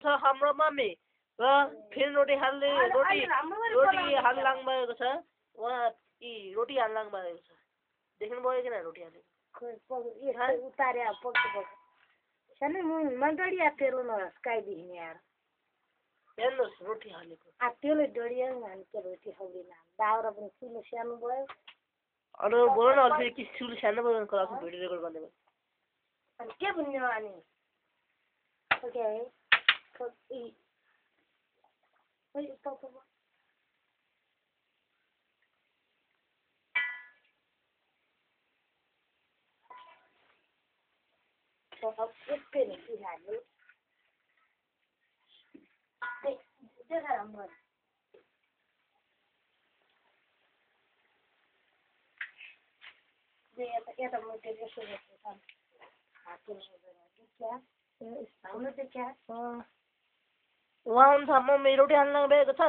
छ हाम्रो मम्मी र फेरि रोटी हाल्ने रोटी हाल्लाङ भएको छ उहाँ रोटी हाल्लाङ भएको छ देख्नुभयो किन रोटी हालेको उतारे सानो मन्डली तेल नस्काइदिने यार हेर्नुहोस् रोटी हालेको त्यसले डढियो भने रोटी खाउँदैन दाउरा पनि ठुलो सानो भयो अरू बोल्नु न अलिक कि ठुलो सानो भयो क्लासमा भिडियो रेकर्ड गर्ने भयो अनि के भन्ने अनि ओके है उहाँ हुन्छ मम्मी रोटी हाल्न गएको छ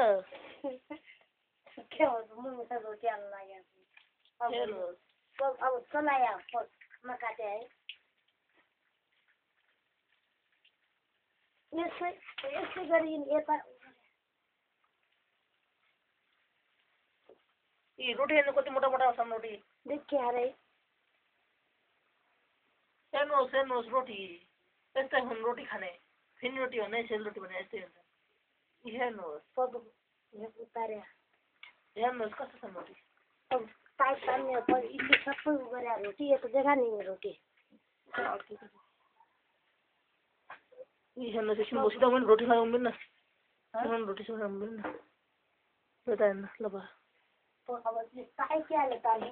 रोटी हाल्न लाग्यो अब चलायो नकाटे है यसै गरी यता रोटी हेर्नु कति मोटा मोटा छ रोटी देखिए अरे हेर्नुहोस् रोटी यस्तै हुन् रोटी खाने फिन रोटी हो नै सेल रोटी भने यस्तै हुन्छ हेर्नुहोस् उतारे हेर्नुहोस् कस्तो छ रोटी अब टाइप तान्ने सबै गरे रोटी यो त जग्गा नि रोटी हेर्नुहोस् एकछिन बसिदा पनि रोटी खानु मिल्दैन रोटी खानु मिल्दैन ल भयो अब टाइप के हाल्यो तान्ने